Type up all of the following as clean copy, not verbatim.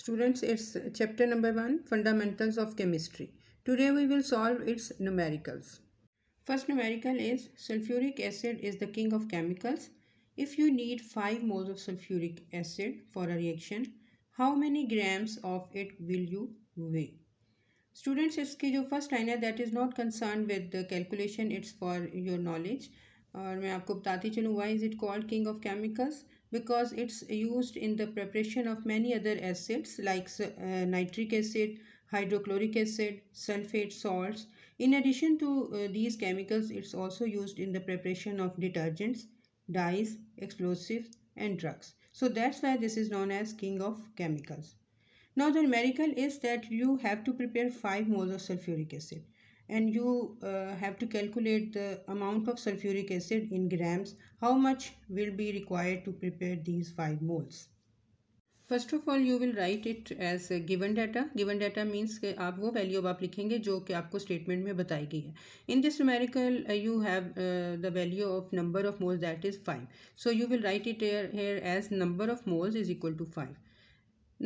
Students, it's chapter number 1, Fundamentals of Chemistry. Today we will solve its numericals. First numerical is sulfuric acid is the king of chemicals. If you need 5 moles of sulfuric acid for a reaction, how many grams of it will you weigh? Students, इसकी जो first line है that is not concern with the calculation, it's for your knowledge. और मैं आपको बताती चलूँ why is it called king of chemicals, because it's used in the preparation of many other acids like nitric acid, hydrochloric acid, sulfate salts. In addition to these chemicals, it's also used in the preparation of detergents, dyes, explosives and drugs. So that's why this is known as king of chemicals. Now the numerical is that you have to prepare 5 moles of sulfuric acid, and you have to calculate the amount of sulfuric acid in grams. How much will be required to prepare these 5 moles? First of all, you will write it as given data. Given data means कि आप वो value अब आप लिखेंगे जो कि आपको statement में बताई गई है. In this numerical, you have the value of number of moles, that is 5. So you will write it here as number of moles is equal to 5.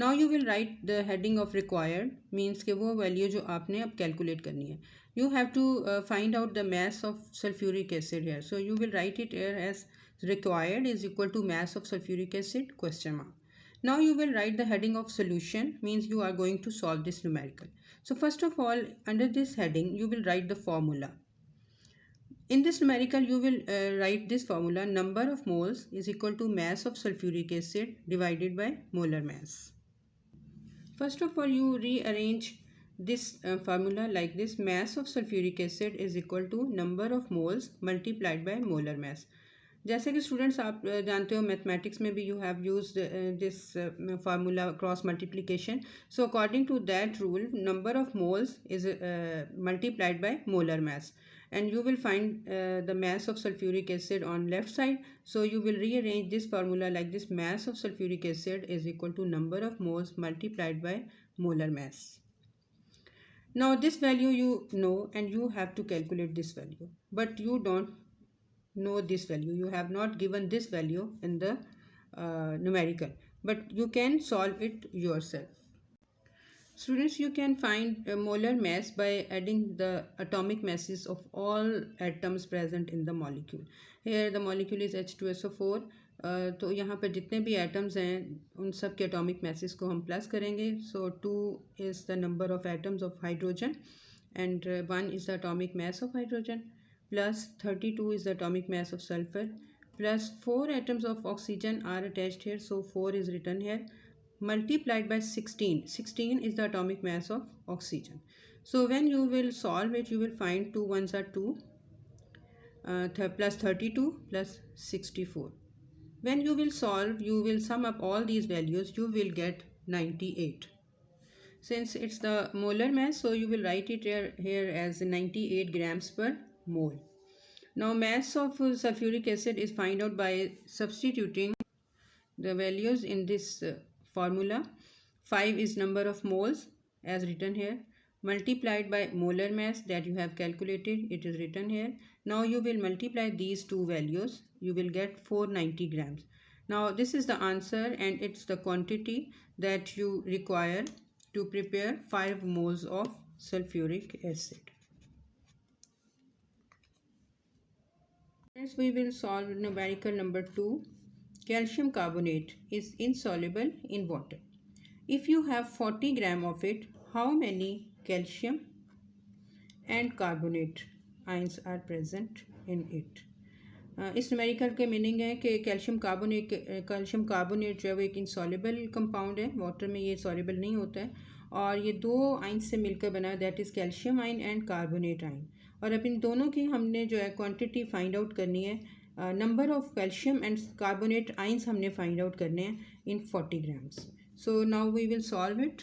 Now you will write the heading of required, means कि वो value जो आपने अब calculate करनी है. You have to find out the mass of sulfuric acid here. So you will write it here as required is equal to mass of sulfuric acid question mark. Now you will write the heading of solution, means you are going to solve this numerical. So first of all, under this heading you will write the formula. In this numerical you will write this formula: number of moles is equal to mass of sulfuric acid divided by molar mass. First of all, you rearrange this formula like this: mass of sulfuric acid is equal to number of moles multiplied by molar mass. जैसे कि students आप जानते हो mathematics में भी you have used this formula cross multiplication. So according to that rule number of moles is multiplied by molar mass, and you will find the mass of sulfuric acid on left side. So you will rearrange this formula like this: mass of sulfuric acid is equal to number of moles multiplied by molar mass. Now this value you know and you have to calculate this value, but you don't know this value. You have not given this value in the numerical, but you can solve it yourself. Students, you can find molar mass by adding the atomic masses of all atoms present in the molecule. Here the molecule is H2SO4. तो यहाँ पर जितने भी atoms हैं उन सब के atomic messes को हम प्लस करेंगे. सो 2 is the number of atoms of hydrogen and 1 is the atomic mass of hydrogen, plus 32 is the atomic mass of sulfur, plus 4 atoms of oxygen are attached here, so 4 is written here, multiplied by 16. 16 is the atomic mass of oxygen. So when you will solve it, you will find 2 ones are 2, plus 32 plus 64. When you will solve, you will sum up all these values, you will get 98. Since it's the molar mass, so you will write it here as 98 grams per mole. Now mass of sulfuric acid is found out by substituting the values in this formula. 5 is number of moles as written here, multiplied by molar mass that you have calculated, it is written here. Now you will multiply these two values, you will get 490 grams. Now this is the answer, and it's the quantity that you require to prepare 5 moles of sulfuric acid. Next we will solve numerical number 2. Calcium carbonate is insoluble in water. If you have 40 gram of it, how many calcium and carbonate ions are present in it? इस numerical के meaning है कि calcium carbonate जो है वो एक insoluble compound है, water में ये सॉल्युबल नहीं होता है, और ये 2 आयन से मिलकर बना है, that is calcium ion and carbonate ion. और अब इन दोनों की हमने जो है क्वांटिटी फाइंड आउट करनी है. Number of calcium and carbonate ions हमने फाइंड आउट करने हैं in 40 grams. So now we will solve it.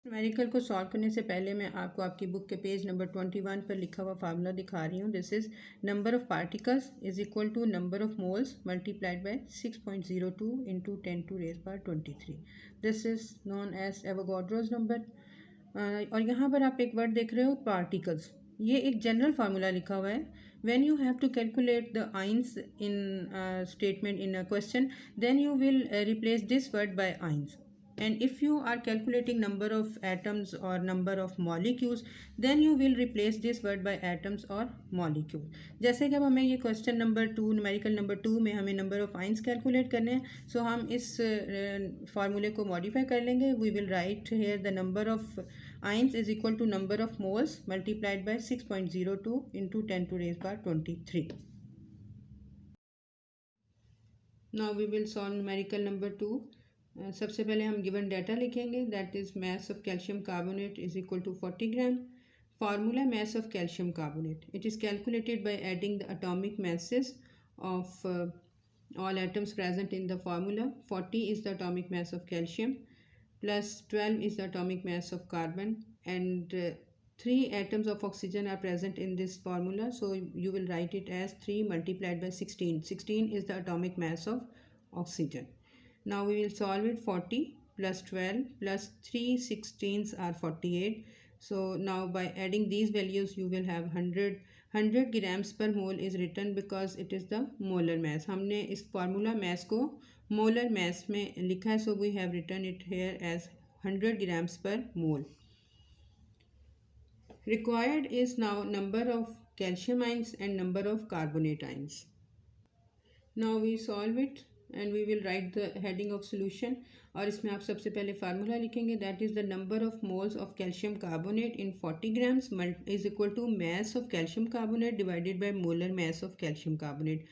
Numerical को सॉल्व करने से पहले मैं आपको आपकी बुक के पेज नंबर 21 पर लिखा हुआ फार्मूला दिखा रही हूँ. This is number of particles is equal to number of moles multiplied by 6.02 into 10⁻23. This is known as Avogadro's number. और यहाँ पर आप एक वर्ड देख रहे हो पार्टिकल्स, ये एक जनरल फार्मूला लिखा हुआ है. when you have to calculate the ions in statement in a question, then you will replace this word by ions. and if you are calculating number of atoms or number of molecules, then you will replace this word by atoms or molecule. जैसे कि अब हमें ये question number 2 numerical number 2 में हमें number of ions calculate करने हैं, सो हम इस फार्मूले को मॉडिफाई कर लेंगे. We will write here the number of ions is equal to number of moles multiplied by 6.02 into 10 to raise power 23. Now we will solve numerical number 2. सबसे पहले हम गिवन डाटा लिखेंगे. That is mass of calcium carbonate is equal to 40 gram. Formula mass of calcium carbonate. It is calculated by adding the atomic masses of all atoms present in the formula. 40 is the atomic mass of calcium plus 12 is the atomic mass of carbon, and 3 atoms of oxygen are present in this formula, so you will write it as 3 multiplied by 16. 16 is the atomic mass of oxygen. Now we will solve it. 40 plus 12 plus 3 16s are 48. So now by adding these values you will have 100 grams per mole is written because it is the molar mass. हमने इस formula mass को molar mass में लिखा है, so we have written it here as 100 grams per mole. Required is now number of calcium ions and number of carbonate ions. Now we solve it and we will write the heading of solution. और इसमें आप सबसे पहले formula लिखेंगे. That is the number of moles of calcium carbonate in 40 grams is equal to mass of calcium carbonate divided by molar mass of calcium carbonate.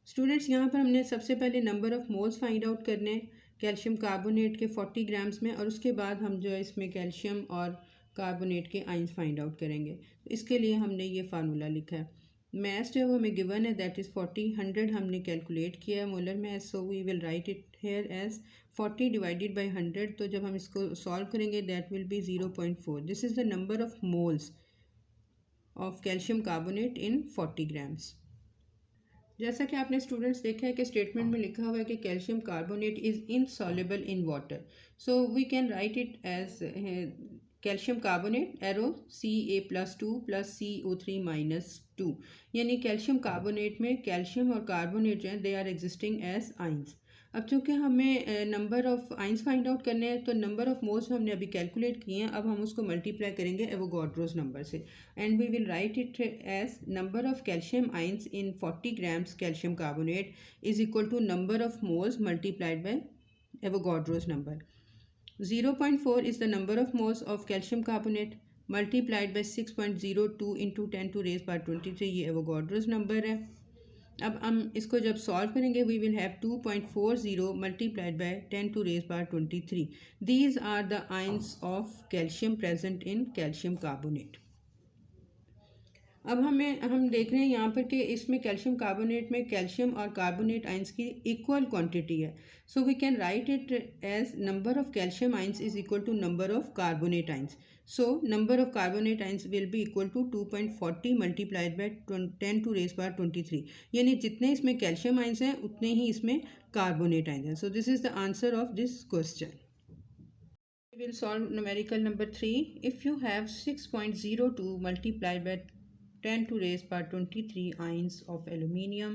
Students, यहाँ पर हमने सबसे पहले number of moles find out करने हैं calcium carbonate के 40 grams में, और उसके बाद हम जो है इसमें कैल्शियम और कार्बोनेट के आइंस फाइंड आउट करेंगे. तो इसके लिए हमने ये फार्मूला लिखा है. मैथ जो हमें गिवन है दैट इज़ 40. 100 हमने कैलकुलेट किया है molar mass, so we will write it here as 40 divided by 100. तो जब हम इसको सॉल्व करेंगे that will be 0.4. This is the number of moles of calcium carbonate in 40 grams. जैसा कि आपने स्टूडेंट्स देखा है कि स्टेटमेंट में लिखा हुआ है कि calcium carbonate is insoluble in water, so we can write it as calcium carbonate arrow Ca+2 plus CO3-2. यानी कैल्शियम कार्बोनेट में कैल्शियम और कार्बोनेट जो है they are existing as ions. अब चूँकि हमें number of ions find out करने हैं, तो नंबर ऑफ मोल्स हमने अभी कैलकुलेट किए हैं. अब हम उसको मल्टीप्लाई करेंगे एवोगाड्रोस नंबर से, and we will write it as number of calcium ions in 40 grams calcium carbonate is equal to number of moles multiplied by Avogadro's number. 0.4 is the number of moles of calcium carbonate multiplied by 6.02 into 10 to raise power 23. ये Avogadro's number है. अब हम इसको जब solve करेंगे we will have 2.40 multiplied by 10 to raise power 23. These are the ions of calcium present in calcium carbonate. अब हम देख रहे हैं यहाँ पर कि इसमें कैल्शियम कार्बोनेट में कैल्शियम और कार्बोनेट आइंस की इक्वल क्वांटिटी है, so we can write it as number of calcium ions is equal to number of carbonate ions. So number of carbonate ions will be equal to 2.40 multiplied by 10 to raise power 23. यानी जितने इसमें calcium ions हैं उतने ही इसमें carbonate ions हैं. So this is the answer of this question. We will solve numerical number 3. If you have 6.02 multiplied by 10 to raise power 23 ions of aluminium,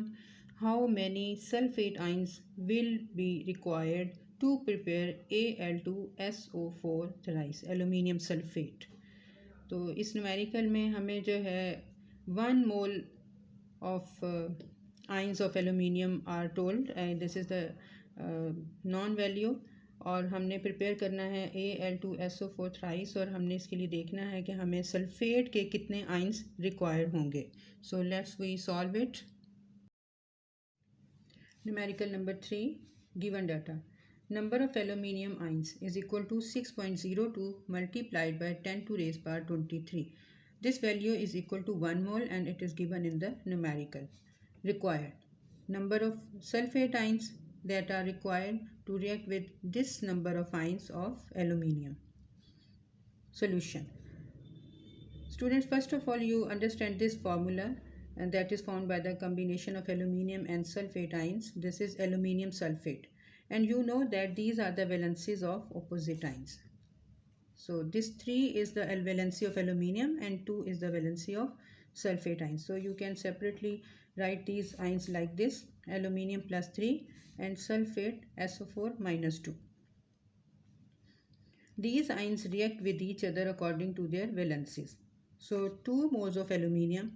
how many sulfate ions will be required to prepare Al2SO4 thrice aluminium sulfate? तो इस numerical में हमें जो है 1 mole of ions of aluminium are told, this is the non value, और हमने prepare करना है Al2SO4 थ्राइस, और हमने इसके लिए देखना है कि हमें सल्फेट के कितने आइंस रिक्वायर होंगे. So let's we solve it. Numerical number 3. Given data. Number of aluminium ions is equal to 6.02 multiplied by 10 to raise power 23. This value is equal to 1 mole and it is given in the numerical. Required number of sulfate ions that are required to react with this number of ions of aluminium. Solution. Students, first of all you understand this formula, and that is found by the combination of aluminium and sulfate ions. This is aluminium sulfate, and you know that these are the valencies of opposite ions. So this 3 is the valency of aluminium and 2 is the valency of sulfate ions. So you can separately write these ions like this: aluminium plus 3 and sulfate SO4 minus 2. These ions react with each other according to their valencies. So 2 moles of aluminium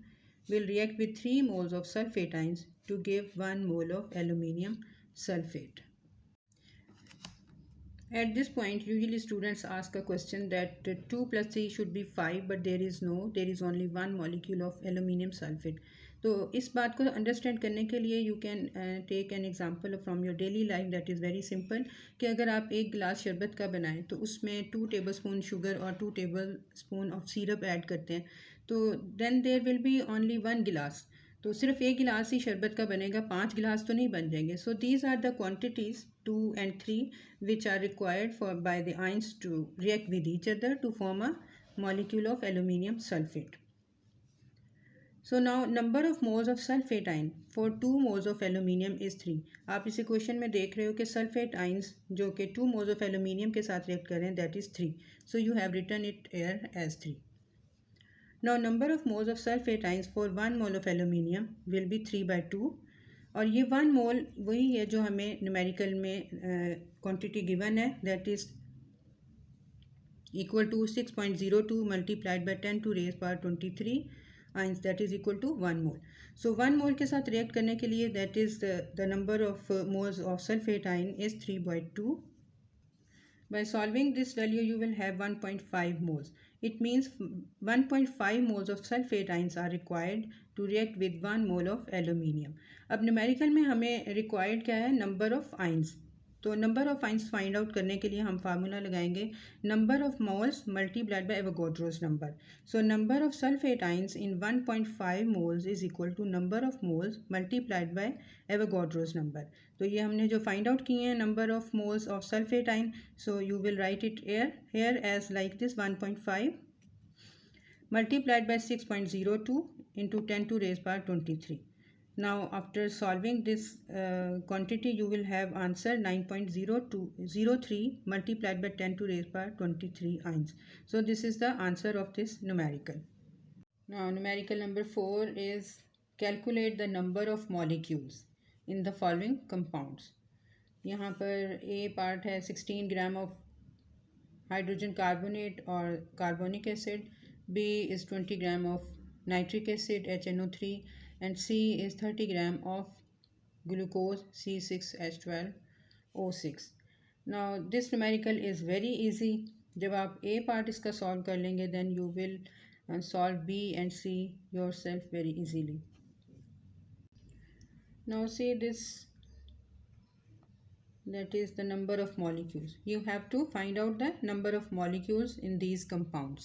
will react with 3 moles of sulfate ions to give 1 mole of aluminium sulfate. At this point, usually students ask a question that 2 plus 3 should be 5, but there is only 1 molecule of aluminium sulfate. तो इस बात को understand करने के लिए you can take an example from your daily life that is very simple कि अगर आप एक गिलास शरबत का बनाएं तो उसमें 2 टेबलस्पून शुगर और 2 टेबलस्पून ऑफ सिरप ऐड करते हैं, तो then there will be only 1 गिलास। तो सिर्फ एक गिलास ही शरबत का बनेगा, 5 गिलास तो नहीं बन जाएंगे। So these are the quantities 2 and 3 which are required for by the ions to react with each other to form a molecule of aluminium sulfate. So now number of moles of sulfate ion for 2 moles of aluminium is 3. आप इसे question में देख रहे हो कि sulphate ions जो कि 2 moles of aluminium के साथ रिएक्ट कर रहे हैं, that is 3. So you have written it here as 3. Now number of moles of sulfate ions for 1 mole of aluminium will be 3/2, और ये 1 मोल वही है जो हमें न्यूमेरिकल में क्वांटिटी गिवन है, that is equal to 6.02 multiplied by 10 to raise power 23 ions, that is equal to 1 mole. So 1 mole के साथ रिएक्ट करने के लिए that is the number of moles of sulphate ion is 3/2. By solving this value, you will have 1.5 moles. It means 1.5 moles of sulfate ions are required to react with 1 mole of aluminium. अब numerical में हमें required क्या है? Number of ions. तो number of ions find out करने के लिए हम फार्मूला लगाएंगे number of moles multiplied by Avogadro's number. So number of sulphate ions in 1.5 मोल्स is equal to number of moles multiplied by Avogadro's number. तो ये हमने जो फाइंड आउट किए हैं number of moles of sulphate ion, so you will write it here as like this 1.5 multiplied by 6.02 into 10 to raise power 23. Now after solving this quantity, you will have answer 9.0203 multiplied by 10 to raise power 23 ions. So this is the answer of this numerical. Now numerical number 4 is calculate the number of molecules in the following compounds. यहाँ पर A part है 16 ग्राम of hydrogen carbonate or carbonic acid, B is 20 gram of nitric acid HNO3, and C is 30 gram of glucose C6H12O6. Now this numerical is very easy. जब आप A part इसका solve कर लेंगे then you will solve B and C yourself very easily. Now see this, that is the number of molecules. You have to find out the number of molecules in these compounds.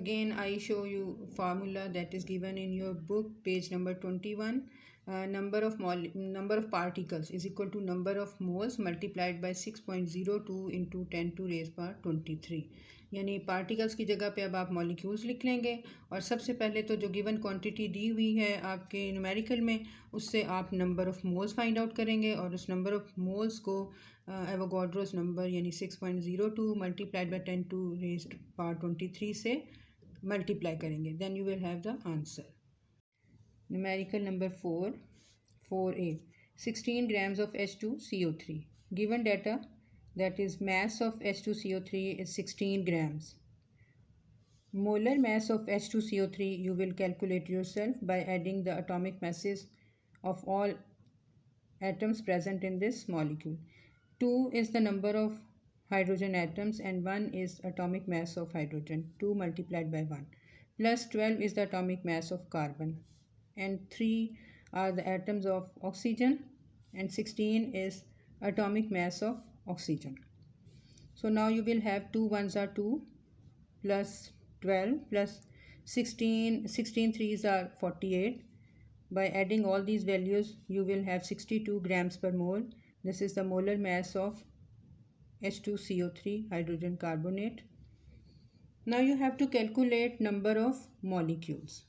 Again I show you formula that is given in your book page number 21. Number of particles is equal to number of moles multiplied by 6.02 into 10 to raise power 23. यानी particles की जगह पे अब आप molecules लिख लेंगे, और सबसे पहले तो जो गिवन क्वांटिटी दी हुई है आपके न्यूमेरिकल में उससे आप number of moles find out करेंगे, और उस नंबर ऑफ़ मोल्स को एवोगाड्रोस नंबर यानी 6.02 multiplied by 10 to raised power 23 से मल्टीप्लाई करेंगे, then you will have the answer. Numerical number 4A 16 grams of H2CO3. Given data, that is mass of H2CO3 is 16 grams. Molar mass of H2CO3 you will calculate yourself by adding the atomic masses of all atoms present in this molecule. 2 is the number of hydrogen atoms and 1 is atomic mass of hydrogen, 2 multiplied by 1, plus 12 is the atomic mass of carbon, and 3 are the atoms of oxygen, and 16 is atomic mass of oxygen. So now you will have 2 ones are 2 plus 12 plus 16 threes are 48. By adding all these values you will have 62 grams per mole. This is the molar mass of H2CO3 hydrogen carbonate. Now you have to calculate number of molecules.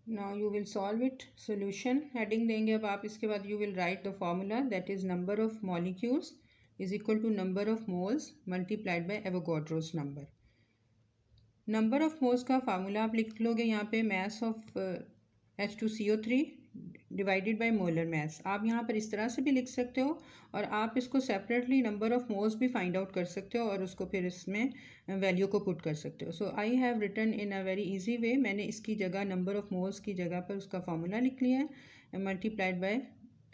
Now you will solve it. Solution heading देंगे अब आप, इसके बाद you will write the formula, that is number of molecules is equal to number of moles multiplied by Avogadro's number. Number of moles का formula आप लिख लोगे यहाँ पे mass of H2CO3 divided by molar mass. आप यहाँ पर इस तरह से भी लिख सकते हो और आप इसको सेपरेटली नंबर ऑफ मोल्स भी फाइंड आउट कर सकते हो और उसको फिर इसमें वैल्यू को पुट कर सकते हो। So I have written in a very easy way, मैंने इसकी जगह नंबर ऑफ मोल्स की जगह पर उसका फार्मूला लिख लिया है, multiplied by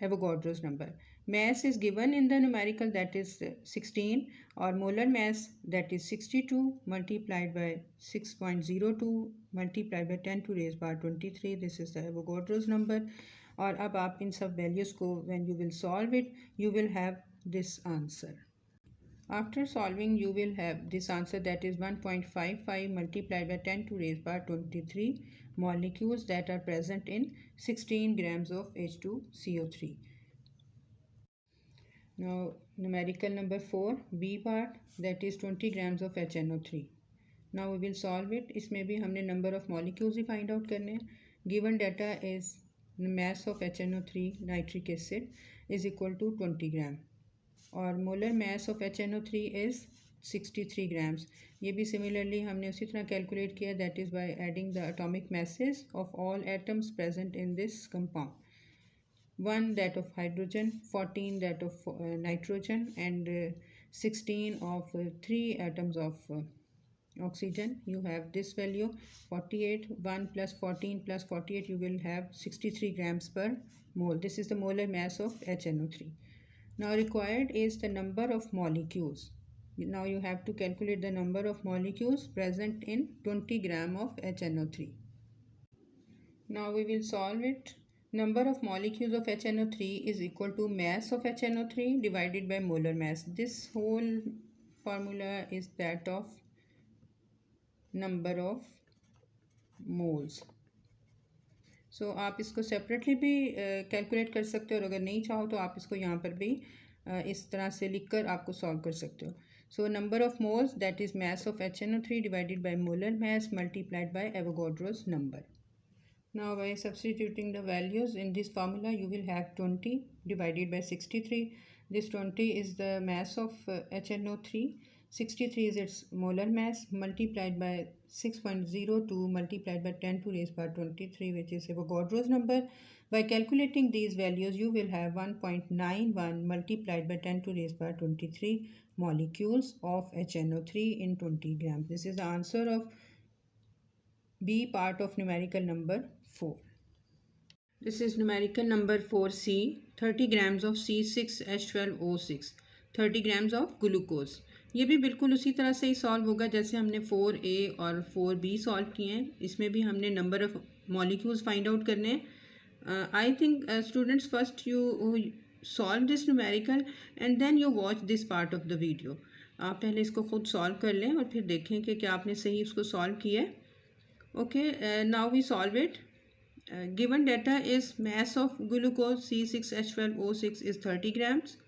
Avogadro's number. Mass is given in the numerical, that is 16, or molar mass, that is 62 multiplied by 6.02 multiplied by 10 to raise power 23. This is the Avogadro's number. और अब आप इन सब values को when you will solve it, you will have this answer. After solving, you will have this answer, that is 1.55 multiplied by 10 to raise power 23 molecules that are present in 16 grams of H2CO3. Now numerical number 4, B part, that is 20 grams of HNO3. Now we will solve it. इसमें भी हमने number of molecules he find out करने हैं. Given data is mass of HNO3 nitric acid is equal to 20 gram और molar mass of HNO3 is 63 grams. ये भी similarly हमने उसी तरह calculate किया, that is by adding the atomic masses of all atoms present in this compound. 1 that of hydrogen, 14 that of nitrogen, and 16 of 3 atoms of oxygen. You have this value 48. 1 plus 14 plus 48, you will have 63 grams per mole. This is the molar mass of HNO3. Now required is the number of molecules. Now you have to calculate the number of molecules present in 20 gram of HNO3. Now we will solve it. Number of molecules of HNO3 is equal to mass of HNO3 divided by molar mass. This whole formula is that of number of moles. So आप इसको separately भी calculate कर सकते हो और अगर नहीं चाहो तो आप इसको यहाँ पर भी इस तरह से लिखकर आपको solve कर सकते हो. So number of moles, that is mass of HNO3 divided by molar mass multiplied by Avogadro's number. Now by substituting the values in this formula, you will have 20 divided by 63. This 20 is the mass of HNO3. 63 is its molar mass multiplied by 6.02 multiplied by 10 to raise power 23, which is Avogadro's number. By calculating these values, you will have 1.91 multiplied by 10 to raise power 23 molecules of HNO3 in 20 grams. This is the answer of B part of numerical number 4. This is numerical number 4C. 30 grams of C6H12O6. 30 grams of glucose. ये भी बिल्कुल उसी तरह से ही solve होगा जैसे हमने 4A और 4B सॉल्व किए हैं. इसमें भी हमने number of molecules find out करने हैं. I think students, first you solve this numerical and then you watch this part of the video. आप पहले इसको खुद सॉल्व कर लें और फिर देखें कि क्या आपने सही उसको सॉल्व किया है. Okay, now we solve it. Given data is mass of glucose C6H12O6 is 30 grams.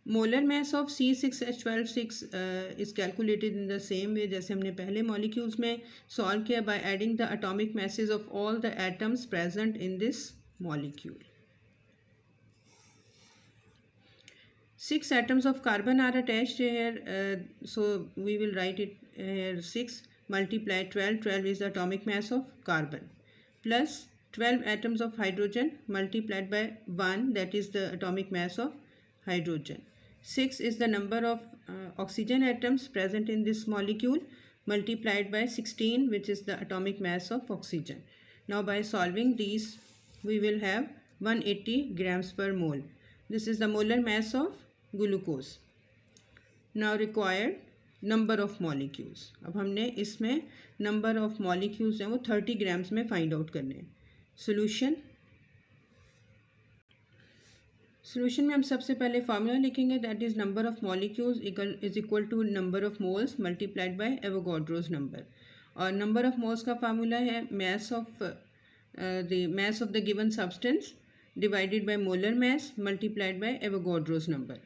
Molar mass of C6H12O6 is calculated in the same way जैसे हमने पहले molecules में solve किया, by adding the atomic masses of all the atoms present in this molecule. 6 atoms of carbon are attached here, so we will write it here 6 multiply 12. 12 is the atomic mass of carbon, plus 12 atoms of hydrogen multiplied by 1, that is the atomic mass of hydrogen. 6 is the number of oxygen atoms present in this molecule multiplied by 16, which is the atomic mass of oxygen. Now by solving these, we will have 180 grams per mole. This is the molar mass of glucose. Now required number of molecules. अब हमने इसमें number of molecules हैं वो 30 grams में find out करने हैं. Solution में हम सबसे पहले फार्मूला लिखेंगे, that is number of molecules is equal to number of moles multiplied by Avogadro's number. और नंबर ऑफ मोल्स का फार्मूला है mass of the given substance divided by molar mass multiplied by Avogadro's number.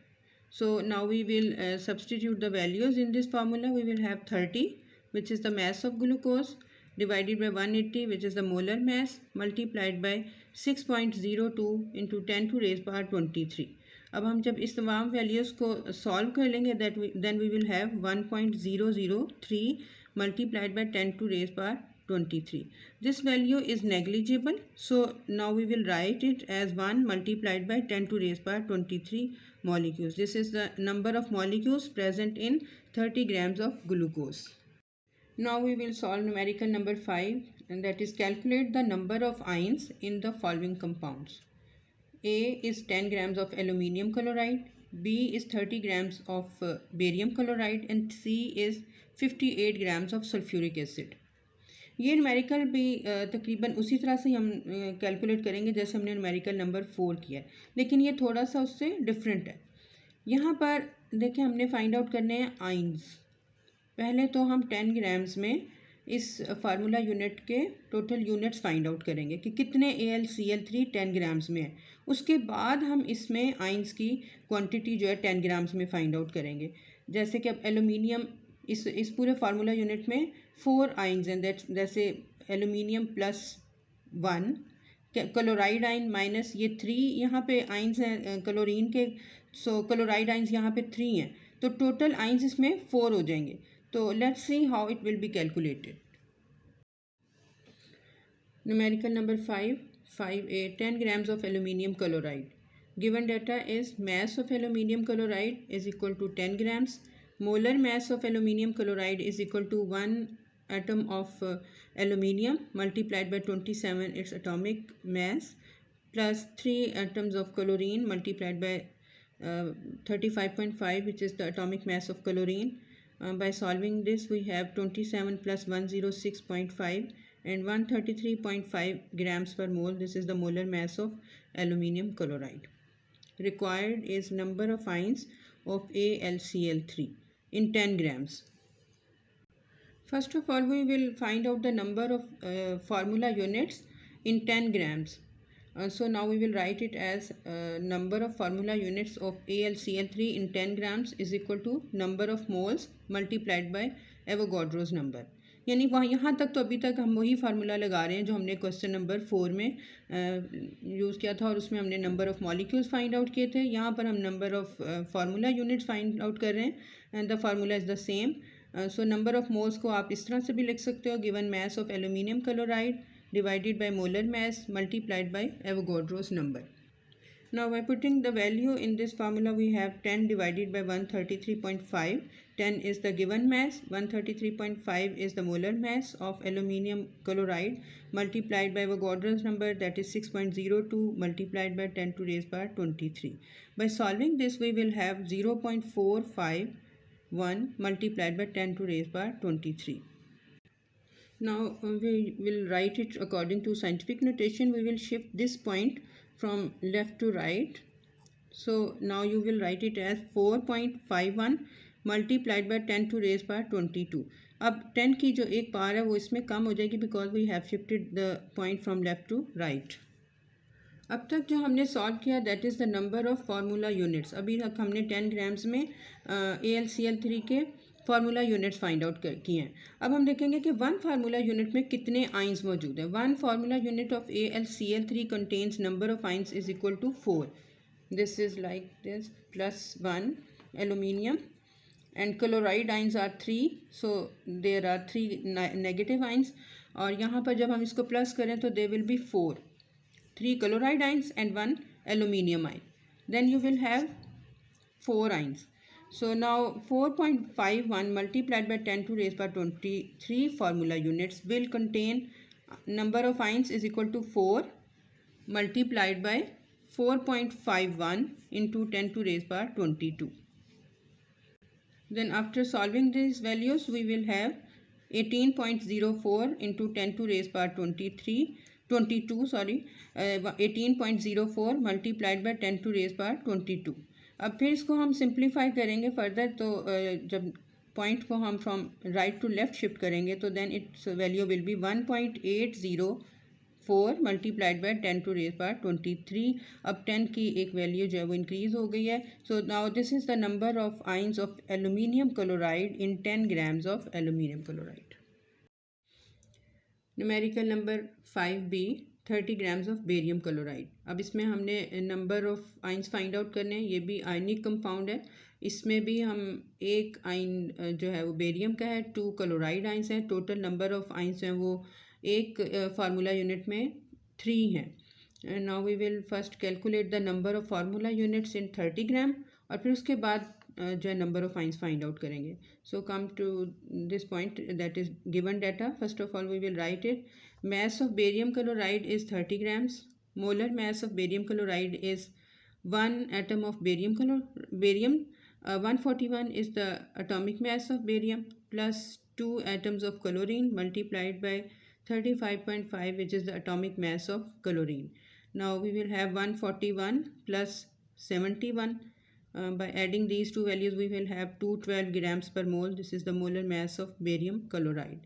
So now we will substitute the values in this formula. We will have 30, which is the mass of glucose, divided by 180, which is the molar mass, multiplied by 6.02 into 10 to raise power 23. अब हम जब इस तमाम values को solve कर लेंगे, then we will have 1.003 multiplied by 10 to raise power 23. This value is negligible, so now we will write it as 1 multiplied by 10 to raise power 23 molecules. This is the number of molecules present in 30 grams of glucose. Now we will solve numerical number 5, and that is calculate the number of ions in the following compounds. A is 10 grams of aluminium chloride, B is 30 grams of barium chloride and C is 58 grams of sulfuric acid. ये numerical भी तकरीबन उसी तरह से हम calculate करेंगे जैसे हमने न्यूमेरिकल नंबर 4 किया है, लेकिन ये थोड़ा सा उससे डिफरेंट है। यहाँ पर देखें हमने फाइंड आउट करने हैं आइंस। पहले तो हम 10 ग्राम्स में इस फार्मूला यूनिट के टोटल यूनिट्स फाइंड आउट करेंगे कि कितने AlCl3 10 ग्राम्स में है। उसके बाद हम इसमें आइंस की क्वांटिटी जो है 10 ग्राम्स में फाइंड आउट करेंगे। जैसे कि अब एलुमिनियम इस पूरे फार्मूला यूनिट में 4 आइंस हैं, जैसे एलुमिनियम +1, क्लोराइड आइन माइनस ये 3 यहाँ पे आइंस हैं क्लोरीन के, सो क्लोराइड आइंस यहाँ पे 3 हैं, तो टोटल आइंस इसमें 4 हो जाएंगे। तो let's see how it will be calculated. Numerical number 5, 5A, 10 grams of aluminium chloride. Given data is mass of aluminium chloride is equal to 10 grams. Molar mass of aluminium chloride is equal to 1 atom of aluminium multiplied by 27 its atomic mass plus 3 atoms of chlorine multiplied by 35.5 which is the atomic mass of chlorine. By solving this we have 27 plus 106.5 and 133.5 grams per mole. This is the molar mass of aluminium chloride. Required is number of ions of AlCl3 in 10 grams. First of all, we will find out the number of formula units in 10 grams. So now we will write it as number of formula units of AlCl3 in 10 grams is equal to number of moles multiplied by Avogadro's number. यानी वहाँ यहाँ तक तो अभी तक हम वही formula लगा रहे हैं जो हमने क्वेश्चन नंबर 4 में यूज़ किया था और उसमें हमने number of molecules find out किए थे। यहाँ पर हम number of formula units find out कर रहे हैं and the formula is the same. So number of moles को आप इस तरह से भी लिख सकते हो, given mass of aluminium chloride divided by molar mass multiplied by Avogadro's number. Now by putting the value in this formula we have 10 divided by 133.5. 10 is the given mass, 133.5 is the molar mass of aluminium chloride multiplied by Avogadro's number, that is 6.02 multiplied by 10 to raise power 23. By solving this we will have 0.451 multiplied by 10 to raise power 23. Now we will write it according to scientific notation. We will shift this point from left to right. So now you will write it as 4.51 multiplied by 10 to raise power 22. अब 10 की जो एक power है वो इसमें कम हो जाएगी because we have shifted the point from left to right. अब तक जो हमने सॉल्व किया that is the number of formula units. अभी तक हमने 10 ग्राम्स में AlCl3 के फार्मूला यूनिट्स फाइंड आउट किए हैं। अब हम देखेंगे कि वन फार्मूला यूनिट में कितने आइंस मौजूद हैं। One formula unit of AlCl3 contains number of ions is equal to 4. This is like this +1 aluminium and chloride ions are 3, so there are 3 negative ions, और यहाँ पर जब हम इसको प्लस करें तो they will be 4, 3 chloride ions and 1 aluminium ion. Then you will have 4 ions. So now 4.51 multiplied by 10 to raise power 23 formula units will contain number of ions is equal to 4 multiplied by 4.51 into 10 to raise power 22. Then after solving these values we will have 18.04 into 10 to raise power 22 18.04 multiplied by 10 to raise power 22. अब फिर इसको हम simplify करेंगे further, तो जब point को हम from right to left shift करेंगे तो then its value will be 1.804 multiplied by 10 to raise power 23. अब 10 की एक वैल्यू जो है वो इंक्रीज हो गई है. So now this is the number of ions of aluminium chloride in 10 grams of aluminium chloride. Numerical number 5B, 30 grams of barium chloride. अब इसमें हमने number of ions find out करने हैं. ये भी आयनिक कंपाउंड है. इसमें भी हम एक आइन जो है वो बेरियम का है, 2 क्लोराइड आइंस हैं. टोटल नंबर ऑफ आइंस हैं वो एक फार्मूला यूनिट में 3 हैं. Now we will first calculate the number of formula units in 30 gram और फिर उसके बाद जो है number of ions find out करेंगे. So come to this point, that is given data. First of all we will write it. Mass of barium chloride is 30 grams. Molar mass of barium chloride is 1 atom of barium. 141 is the atomic mass of barium plus 2 atoms of chlorine multiplied by 35.5, which is the atomic mass of chlorine. Now we will have 141 plus 71. By adding these two values, we will have 212 grams per mole. This is the molar mass of barium chloride.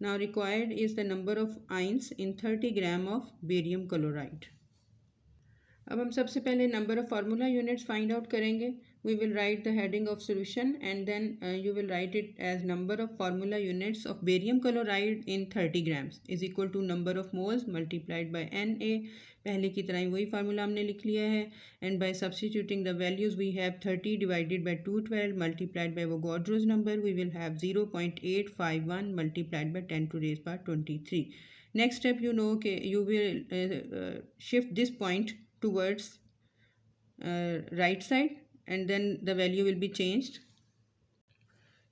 Now required is the number of ions in 30 gram of barium chloride. अब हम सबसे पहले number of formula units find out करेंगे. We will write the heading of solution and then you will write it as number of formula units of barium chloride in 30 grams is equal to number of moles multiplied by Na. पहले की तरह ही वही formula हमने लिख लिया है. And by substituting the values we have 30 divided by 212 multiplied by Avogadro's number. We will have 0.851 multiplied by 10 to raise power 23. Next step, you know, you will shift this point towards right side and then the value will be changed.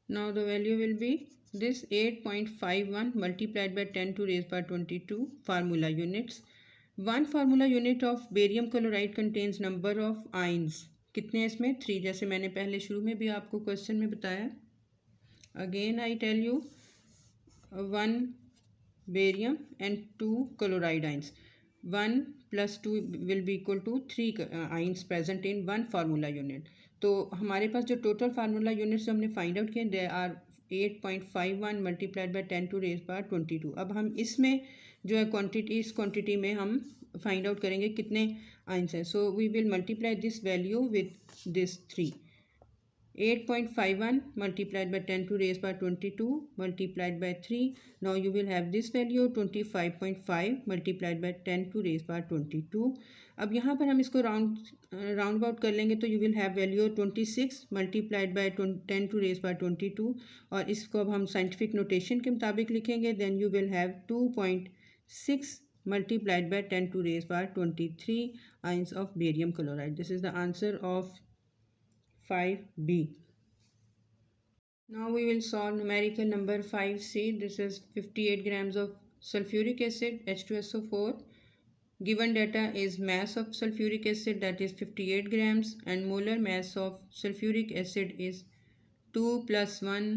Now the value will be this 8.51 multiplied by 10 to raise power 22 formula units. One formula unit of barium chloride contains number of ions. कितने इसमें 3, जैसे मैंने पहले शुरू में भी आपको question में बताया. Again I tell you 1 barium and 2 chloride ions. 1 plus 2 will be equal to 3 ions present in one formula unit. तो हमारे पास जो टोटल फार्मूला यूनिट्स हमने फाइंड आउट किए they are 8.51 multiplied by 10 to raise power 22. अब हम इसमें जो है क्वांटिटी, इस क्वांटिटी में हम फाइंड आउट करेंगे कितने आइंस हैं. So we will multiply this value with this 3. 8.51 multiplied by 10 to raise power 22 multiplied by 3. Now you will have this value 25.5 multiplied by 10 to raise power 22. अब यहाँ पर हम इसको राउंड अबाउट कर लेंगे तो you will have value 26 multiplied by 10 to raise power 22. और इसको अब हम साइंटिफिक नोटेशन के मुताबिक लिखेंगे. Then you will have 2.6 multiplied by 10 to raise power 23 ions of barium chloride. This is the answer of 5B. Now we will solve numerical number 5C. This is 58 grams of sulfuric acid H2SO4. Given data is mass of sulfuric acid, that is 58 grams, and molar mass of sulfuric acid is 2 plus 1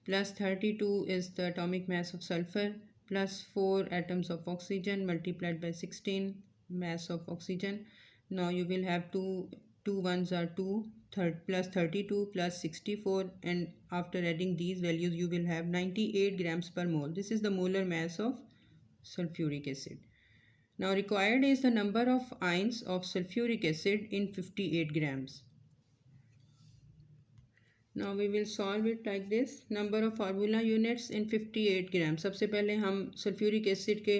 plus 32 is the atomic mass of sulfur plus 4 atoms of oxygen multiplied by 16 mass of oxygen. Now you will have 2 ones are 2 plus 32 plus 64, and after adding these values you will have 98 grams per mole. This is the molar mass of sulfuric acid. Now required is the number of ions of sulfuric acid in 58 grams. Now we will solve it like this. Number of formula units in 58 grams. सबसे पहले हम sulfuric acid के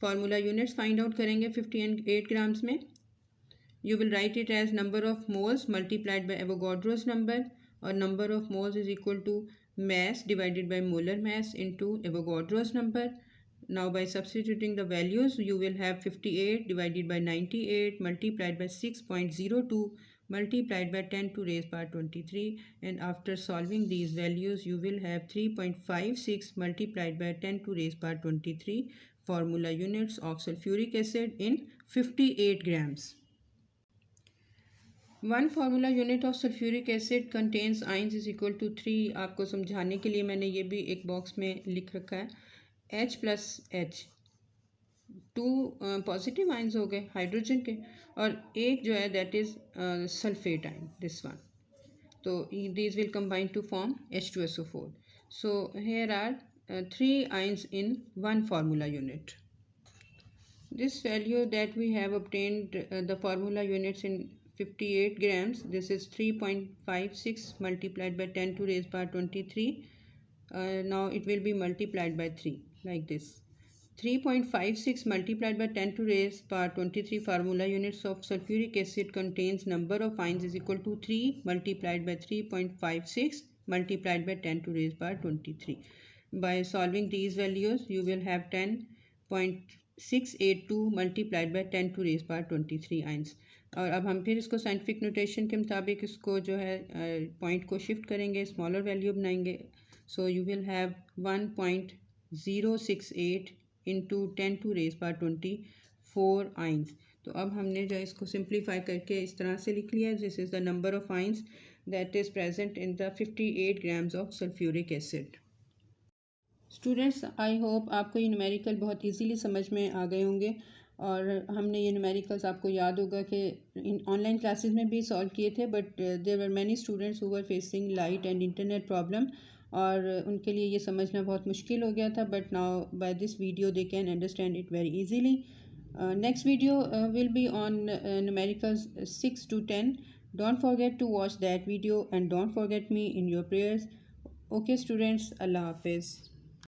formula units find out करेंगे 58 grams में. You will write it as number of moles multiplied by Avogadro's number, or number of moles is equal to mass divided by molar mass into Avogadro's number. Now by substituting the values, you will have 58 divided by 98 multiplied by 6.02 multiplied by 10 to raise power 23, and after solving these values you will have 3.56 multiplied by 10 to raise power 23 formula units of sulfuric acid in 58 grams. One formula unit of sulphuric acid contains ions is equal to 3. आपको समझाने के लिए मैंने ये भी एक box में लिख रखा है. H plus H, 2 positive ions हो गए हाइड्रोजन के, और एक जो है that is sulphate ion, this one. तो these will combine to form H2SO4. So here are 3 ions in one formula unit. This value that we have obtained the formula units in 58 grams, this is 3.56 multiplied by 10 to raise power 23. Now it will be multiplied by 3 like this. 3.56 multiplied by 10 to raise power 23 formula units of sulfuric acid contains number of ions is equal to 3 multiplied by 3.56 multiplied by 10 to raise power 23. By solving these values, you will have 10.682 multiplied by 10 to raise power 23 ions. और अब हम फिर इसको scientific notation के मुताबिक इसको जो है पॉइंट को शिफ्ट करेंगे, स्मॉलर वैल्यू बनाएंगे. So you will have 1.068 into 10 to raise power 24 ions. तो अब हमने जो इसको सिंप्लीफाई करके इस तरह से लिख लिया. This is the number of ions that is present in the 58 grams of sulphuric acid. Students, I hope आपको ये न्यूमेरिकल बहुत इजीली समझ में आ गए होंगे और हमने ये न्यूमेरिकल्स आपको याद होगा कि इन ऑनलाइन क्लासेस में भी सॉल्व किए थे, but there were many students who were facing light and internet problem और उनके लिए ये समझना बहुत मुश्किल हो गया था. But now by this video they can understand it very easily. Next video will be on numericals 6 to 10. Don't forget to watch that video and don't forget me in your prayers. Okay students, Allah Hafiz.